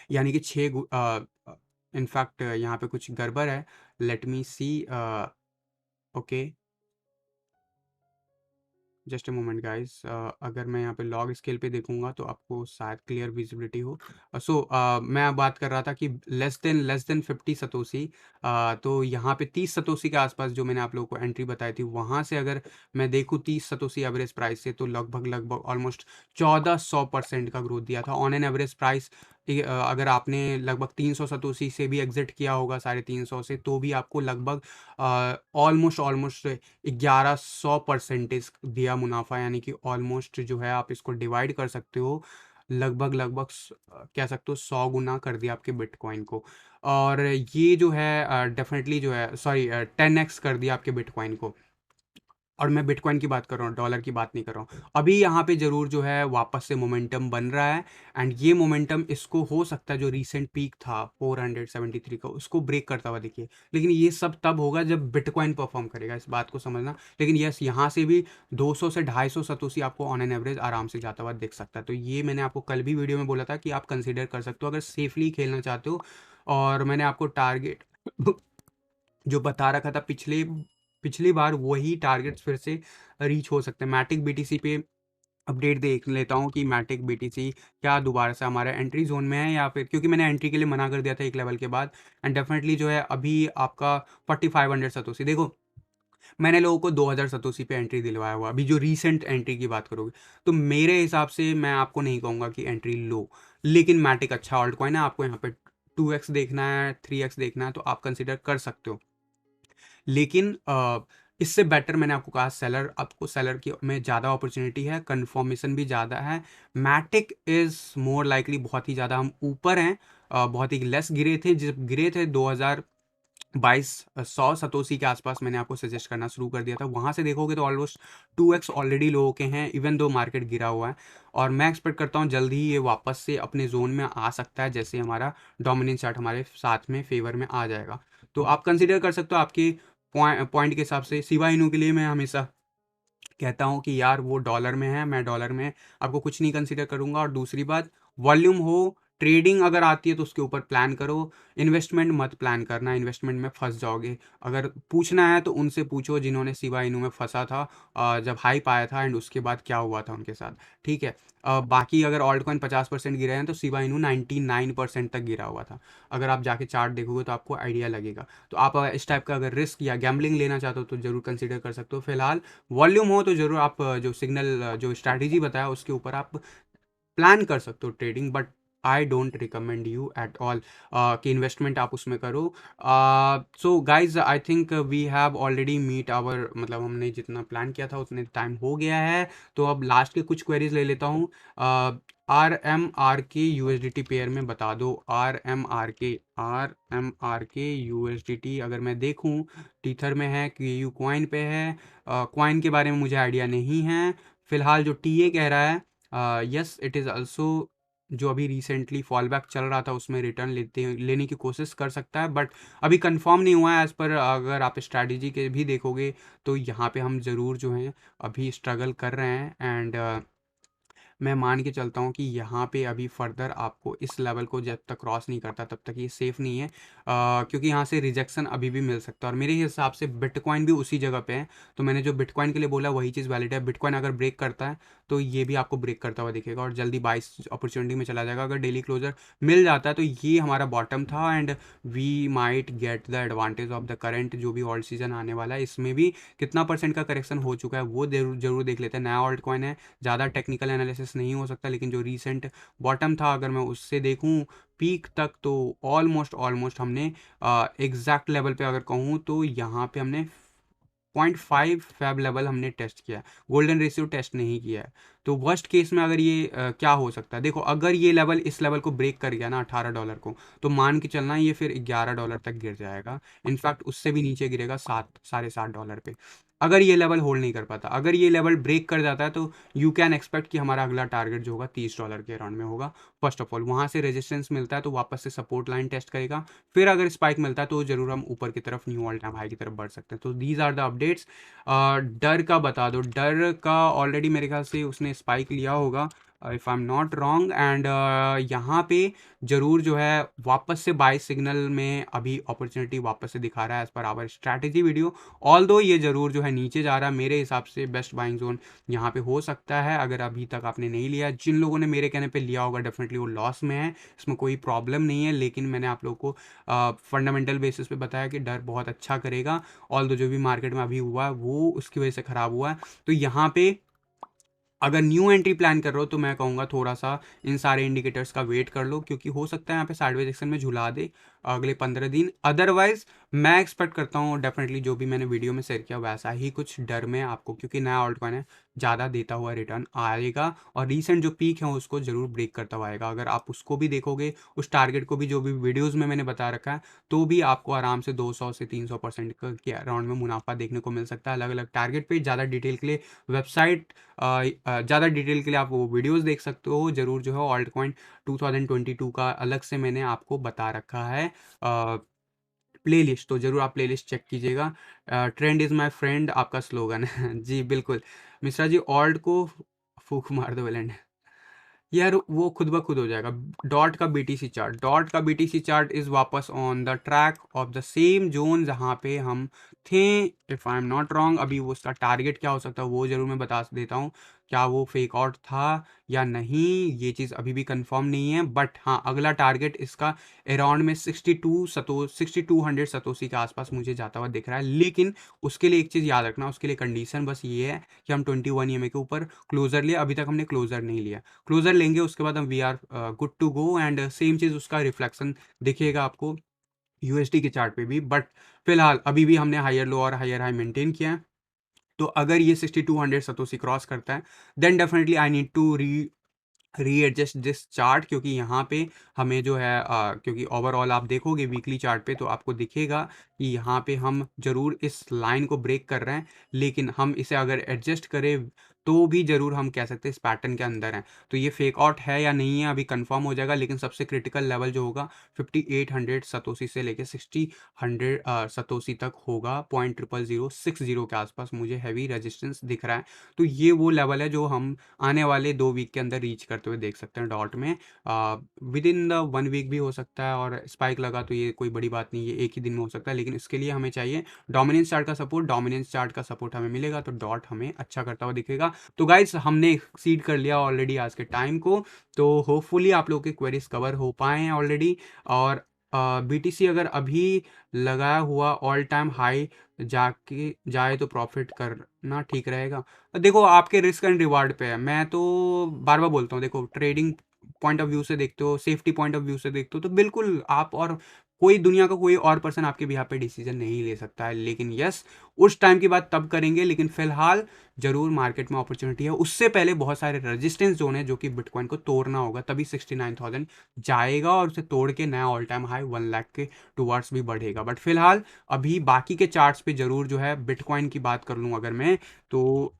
यानी कि इनफैक्ट यहाँ पे कुछ गड़बड़ है। Let me see, okay, just a moment guys, अगर मैं यहाँ पे लॉग स्केल पे देखूंगा तो आपको शायद क्लियर विजिबिलिटी हो। मैं अब बात कर रहा था कि लेस देन 50 सतोसी, तो यहाँ पे 30 सतोसी के आसपास जो मैंने आप लोगों को एंट्री बताई थी, वहाँ से अगर मैं देखूँ 30 सतोसी एवरेज प्राइस से, तो लगभग लगभग ऑलमोस्ट 1400% का ग्रोथ दिया था ऑन एन एवरेज प्राइस। अगर आपने लगभग 300 सतोसी से भी एग्जिट किया होगा 350 से, तो भी आपको लगभग ऑलमोस्ट ऑलमोस्ट 1100% दिया मुनाफा, यानी कि ऑलमोस्ट जो है आप इसको डिवाइड कर सकते हो, लगभग लगभग कह सकते हो 100 गुना कर दिया आपके बिटकॉइन को। और ये जो है डेफिनेटली जो है, सॉरी, 10x कर दिया आपके बिटकॉइन को। और मैं बिटकॉइन की बात कर रहा हूँ, डॉलर की बात नहीं कर रहा हूँ। अभी यहाँ पे ज़रूर जो है वापस से मोमेंटम बन रहा है, एंड ये मोमेंटम इसको हो सकता है जो रीसेंट पीक था 473 का, उसको ब्रेक करता हुआ देखिए। लेकिन ये सब तब होगा जब बिटकॉइन परफॉर्म करेगा, इस बात को समझना। लेकिन यस, यहाँ से भी 200 से 250 सतोसी आपको ऑन एन एवरेज आराम से जाता हुआ दिख सकता है। तो ये मैंने आपको कल भी वीडियो में बोला था कि आप कंसिडर कर सकते हो अगर सेफली खेलना चाहते हो। और मैंने आपको टारगेट जो बता रखा था पिछले पिछली बार, वही टारगेट्स फिर से रीच हो सकते हैं। मैटिक बीटीसी पे अपडेट देख लेता हूँ कि मैटिक बीटीसी क्या दोबारा से हमारे एंट्री जोन में है, या फिर क्योंकि मैंने एंट्री के लिए मना कर दिया था एक लेवल के बाद। एंड डेफिनेटली जो है अभी आपका 4500 सतोसी, देखो मैंने लोगों को 2000 सतोसी पे एंट्री दिलवाया हुआ। अभी जो रीसेंट एंट्री की बात करोगे तो मेरे हिसाब से मैं आपको नहीं कहूँगा कि एंट्री लो, लेकिन मैटिक अच्छा ऑल्ट कॉइन है। आपको यहाँ पे 2x देखना है, 3x देखना है, तो आप कंसिडर कर सकते हो। लेकिन इससे बेटर मैंने आपको कहा, सेलर, आपको सेलर की में ज़्यादा अपॉर्चुनिटी है, कन्फर्मेशन भी ज़्यादा है। मैटिक इज़ मोर लाइकली बहुत ही ज़्यादा हम ऊपर हैं, बहुत ही लेस गिरे थे। जब गिरे थे 2022 100 सतोसी के आसपास, मैंने आपको सजेस्ट करना शुरू कर दिया था। वहाँ से देखोगे तो ऑलमोस्ट 2x ऑलरेडी लोगों के हैं, इवन दो मार्केट गिरा हुआ है। और मैं एक्सपेक्ट करता हूँ जल्दी ही ये वापस से अपने जोन में आ सकता है, जैसे हमारा डोमिनेंस चार्ट हमारे साथ में फेवर में आ जाएगा। तो आप कंसिडर कर सकते हो आपके पॉइंट के हिसाब से। शिबा इनू के लिए मैं हमेशा कहता हूँ कि यार वो डॉलर में है, मैं डॉलर में आपको कुछ नहीं कंसीडर करूँगा। और दूसरी बात, वॉल्यूम हो, ट्रेडिंग अगर आती है तो उसके ऊपर प्लान करो, इन्वेस्टमेंट मत प्लान करना, इन्वेस्टमेंट में फंस जाओगे। अगर पूछना है तो उनसे पूछो जिन्होंने शिबा इनू में फंसा था, जब हाइप आया था, एंड उसके बाद क्या हुआ था उनके साथ, ठीक है। बाकी अगर ऑल्ट कॉइन 50% गिरे हैं तो शिबा इनू 99% तक गिरा हुआ था। अगर आप जाके चार्ट देखोगे तो आपको आइडिया लगेगा। तो आप इस टाइप का अगर रिस्क या गैम्बलिंग लेना चाहते हो तो ज़रूर कंसिडर कर सकते हो। फिलहाल वॉल्यूम हो तो ज़रूर आप जो सिग्नल जो स्ट्रैटेजी बताया उसके ऊपर आप प्लान कर सकते हो trading, but I don't recommend you at all कि इन्वेस्टमेंट आप उसमें करो। So guys, I think we have already meet our, मतलब हमने जितना प्लान किया था उतने टाइम हो गया है। तो अब लास्ट के कुछ क्वेरीज ले लेता हूँ। RMR के USDT पेयर में बता दो। RMR के USDT अगर मैं देखूँ, टीथर में है कि यू कॉइन पे है। कॉइन के बारे में मुझे आइडिया नहीं है फिलहाल। जो TA कह रहा है, यस इट इज़ ऑल्सो, जो अभी रिसेंटली फॉल बैक चल रहा था उसमें रिटर्न लेने की कोशिश कर सकता है, बट अभी कंफर्म नहीं हुआ है। एज़ पर अगर आप स्ट्रैटेजी के भी देखोगे तो यहाँ पे हम ज़रूर जो हैं अभी स्ट्रगल कर रहे हैं। एंड मैं मान के चलता हूँ कि यहाँ पे अभी फर्दर आपको इस लेवल को जब तक क्रॉस नहीं करता तब तक ये सेफ़ नहीं है, क्योंकि यहाँ से रिजेक्शन अभी भी मिल सकता है। और मेरे हिसाब से बिटकॉइन भी उसी जगह पे है। तो मैंने जो बिटकॉइन के लिए बोला वही चीज़ वैलिड है। बिटकॉइन अगर ब्रेक करता है तो ये भी आपको ब्रेक करता हुआ दिखेगा और जल्दी बाइस अपॉर्चुनिटी में चला जाएगा। अगर डेली क्लोजर मिल जाता है तो ये हमारा बॉटम था, and we might get the advantage of the current जो भी ऑल्ट सीजन आने वाला है। इसमें भी कितना परसेंट का करेक्शन हो चुका है वो जरूर जरूर देख लेते हैं। नया ऑल्ट कॉइन है, ज़्यादा टेक्निकल एनालिसिस नहीं हो सकता, लेकिन जो रीसेंट बॉटम था अगर मैं उससे देखूं पीक तक, तो ऑलमोस्ट ऑलमोस्ट हमने एग्जैक्ट लेवल पे अगर कहूँ तो यहाँ पे हमने 0.5 फैब लेवल हमने टेस्ट किया, गोल्डन रेशियो टेस्ट नहीं किया है। तो वर्स्ट केस में अगर ये क्या हो सकता है, देखो अगर ये लेवल इस लेवल को ब्रेक कर गया ना $18, को तो मान के चलना ये फिर $11 तक गिर जाएगा। इनफैक्ट उससे भी नीचे गिरेगा, $7 साढ़े $7 पे, अगर ये लेवल होल्ड नहीं कर पाता। अगर ये लेवल ब्रेक कर जाता है तो यू कैन एक्सपेक्ट कि हमारा अगला टारगेट जो होगा $30 के अराउंड में होगा। फर्स्ट ऑफ ऑल वहाँ से रेजिस्टेंस मिलता है तो वापस से सपोर्ट लाइन टेस्ट करेगा, फिर अगर स्पाइक मिलता है तो जरूर हम ऊपर की तरफ न्यू ऑल टाइम हाई की तरफ बढ़ सकते हैं। तो दीज आर द अपडेट्स। डर का बता दो, डर का ऑलरेडी मेरे ख्याल से उसने स्पाइक लिया होगा, if I am not wrong. And यहाँ पे ज़रूर जो है वापस से बाय सिग्नल में अभी अपॉर्चुनिटी वापस से दिखा रहा है as per hour strategy video. All दो ये ज़रूर जो है नीचे जा रहा है, मेरे हिसाब से बेस्ट बाइंग जोन यहाँ पे हो सकता है अगर अभी तक आपने नहीं लिया। जिन लोगों ने मेरे कहने पे लिया होगा डेफिनेटली वो लॉस में है, इसमें कोई प्रॉब्लम नहीं है, लेकिन मैंने आप लोगों को फंडामेंटल बेसिस पे बताया कि डर बहुत अच्छा करेगा। ऑल दो जो भी मार्केट में अभी हुआ है वो उसकी वजह से ख़राब हुआ है। तो यहाँ पे अगर न्यू एंट्री प्लान कर रहे हो तो मैं कहूँगा थोड़ा सा इन सारे इंडिकेटर्स का वेट कर लो, क्योंकि हो सकता है यहाँ पे साइडवेज एक्शन में झुला दे अगले 15 दिन। अदरवाइज मैं एक्सपेक्ट करता हूँ डेफिनेटली जो भी मैंने वीडियो में शेयर किया वैसा ही कुछ डर में आपको, क्योंकि नया ऑल्ट कॉइन है, ज़्यादा देता हुआ रिटर्न आएगा और रिसेंट जो पीक है उसको ज़रूर ब्रेक करता हुआ आएगा। अगर आप उसको भी देखोगे, उस टारगेट को भी जो भी वीडियोज़ में मैंने बता रखा है, तो भी आपको आराम से 200 से 300% के अराउंड में मुनाफा देखने को मिल सकता है अलग अलग टारगेट पे। ज़्यादा डिटेल के लिए वेबसाइट, ज़्यादा डिटेल के लिए आप वो वीडियोस देख सकते हो ज़रूर। जो है ऑल्ट कॉइन 2022 का अलग से मैंने आपको बता रखा है प्लेलिस्ट, तो ज़रूर आप प्लेलिस्ट चेक कीजिएगा। ट्रेंड इज़ माय फ्रेंड आपका स्लोगन है जी बिल्कुल। मिश्रा जी ऑल्ट को फूक मार दो वेलेंड यार, वो खुद ब खुद हो जाएगा। डॉट का बीटीसी चार्ट इज वापस on the track of the same zone जहाँ पे हम थे, if I am not wrong. अभी वो उसका टारगेट क्या हो सकता है वो जरूर मैं बता देता हूँ, क्या वो फेक आउट था या नहीं ये चीज़ अभी भी कंफर्म नहीं है। बट हाँ, अगला टारगेट इसका अराउंड में 6200 सतोसी के आसपास मुझे जाता हुआ दिख रहा है। लेकिन उसके लिए एक चीज़ याद रखना, उसके लिए कंडीशन बस ये है कि हम 21 EMA के ऊपर क्लोजर लिए। अभी तक हमने क्लोजर नहीं लिया, क्लोजर लेंगे उसके बाद हम we are good to go. And same चीज़ उसका रिफ्लेक्शन दिखेगा आपको यूएसडी के चार्ट पे भी। बट फिलहाल अभी भी हमने हायर लो और हायर हाई मेंटेन किया है। तो अगर ये 6200 सतोसी क्रॉस करता है then definitely I need to readjust this chart, क्योंकि यहाँ पे हमें जो है क्योंकि ओवरऑल आप देखोगे वीकली चार्ट पे तो आपको दिखेगा कि यहाँ पे हम ज़रूर इस लाइन को ब्रेक कर रहे हैं। लेकिन हम इसे अगर एडजस्ट करें तो भी ज़रूर हम कह सकते हैं इस पैटर्न के अंदर हैं। तो ये फेक आउट है या नहीं है अभी कंफर्म हो जाएगा, लेकिन सबसे क्रिटिकल लेवल जो होगा 5800 सतोसी से लेके 6000 सतोसी तक होगा। 0.00060 के आसपास मुझे हैवी रेजिस्टेंस दिख रहा है। तो ये वो लेवल है जो हम आने वाले 2 वीक के अंदर रीच करते हुए देख सकते हैं डॉट में। विद इन द 1 वीक भी हो सकता है, और स्पाइक लगा तो ये कोई बड़ी बात नहीं, ये एक ही दिन में हो सकता है। लेकिन इसके लिए हमें चाहिए डोमिनेंस चार्ट का सपोर्ट। डोमिनेंस चार्ट का सपोर्ट हमें मिलेगा तो डॉट हमें अच्छा करता हुआ दिखेगा। तो गाइस हमने एक्सीड कर लिया ऑलरेडी आज के टाइम को, तो होपफुली आप लोगों के क्वेरीज कवर हो पाए हैं ऑलरेडी। और बीटीसी अगर अभी लगाया हुआ ऑल टाइम हाई जाके जाए तो प्रॉफिट करना ठीक रहेगा। देखो आपके रिस्क एंड रिवार्ड पे है, मैं तो बार बार बोलता हूँ, देखो ट्रेडिंग पॉइंट ऑफ व्यू से देखते हो, सेफ्टी पॉइंट ऑफ व्यू से देखते हो, तो बिल्कुल आप और कोई दुनिया का कोई और पर्सन आपके बिहाफ पे डिसीजन नहीं ले सकता है। लेकिन यस, उस टाइम की बात तब करेंगे, लेकिन फिलहाल जरूर मार्केट में अपॉर्चुनिटी है। उससे पहले बहुत सारे रेजिस्टेंस जोन है जो कि बिटकॉइन को तोड़ना होगा, तभी 69,000 जाएगा और उसे तोड़ के नया ऑल टाइम हाई 1 लाख के टूवर्ड्स भी बढ़ेगा। बट फिलहाल अभी बाकी के चार्ट्स पे जरूर जो है बिटकॉइन की बात कर लूँ अगर मैं, तो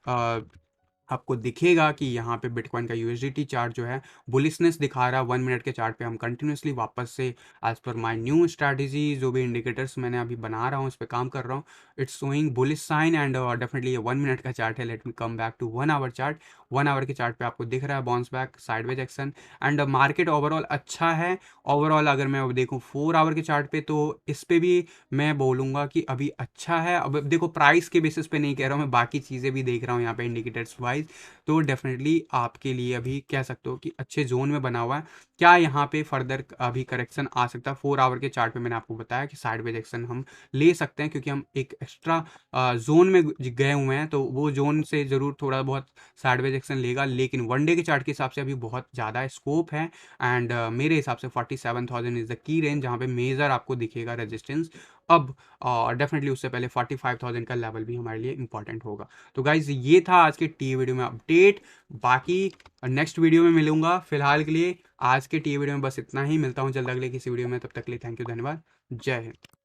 आपको दिखेगा कि यहाँ पे बिटकॉइन का यूएसडीटी चार्ट जो है बुलिशनेस दिखा रहा है। 1 मिनट के चार्ट पे हम कंटिन्यूसली वापस से as per my new strategy जो भी इंडिकेटर्स मैंने अभी बना रहा हूँ इस पर काम कर रहा हूँ, it's showing bullish sign. And definitely ये 1 मिनट का चार्ट है। Let me come back to 1 hour chart. 1 hour के चार्ट पे आपको दिख रहा है bounce back, sideways action, and market overall अच्छा है। ओवरऑल अगर मैं अब देखूँ 4 आवर के चार्ट पे, तो इस पे भी मैं बोलूँगा कि अभी अच्छा है। अब देखो प्राइस के बेसिस पे नहीं कह रहा हूँ मैं, बाकी चीज़ें भी देख रहा हूँ यहाँ पे इंडिकेटर्स वाइज, तो डेफिनेटली आपके लिए अभी कह सकते हो कि अच्छे जोन में बना हुआ है। क्या यहाँ पे फर्दर अभी करेक्शन आ सकता है? 4 आवर के चार्ट पे मैंने आपको बताया कि साइडवेज एक्शन हम ले सकते हैं, क्योंकि हम एक एक्स्ट्रा जोन में गए हुए हैं, तो वो जोन से ज़रूर थोड़ा बहुत साइडवेज एक्शन लेगा। लेकिन 1 डे के चार्ट के हिसाब से अभी बहुत ज़्यादा स्कोप है। एंड मेरे हिसाब से 47,000 इज़ द की रेंज जहाँ पे मेजर आपको दिखेगा रेजिस्टेंस। अब डेफिनेटली उससे पहले 45,000 का लेवल भी हमारे लिए इंपॉर्टेंट होगा। तो गाइज ये था आज के टी वीडियो में अपडेट। बाकी नेक्स्ट वीडियो में मिलूंगा। फिलहाल के लिए आज के टी वीडियो में बस इतना ही, मिलता हूँ जल्द अगले किसी वीडियो में, तब तक के लिए थैंक यू, धन्यवाद, जय हिंद।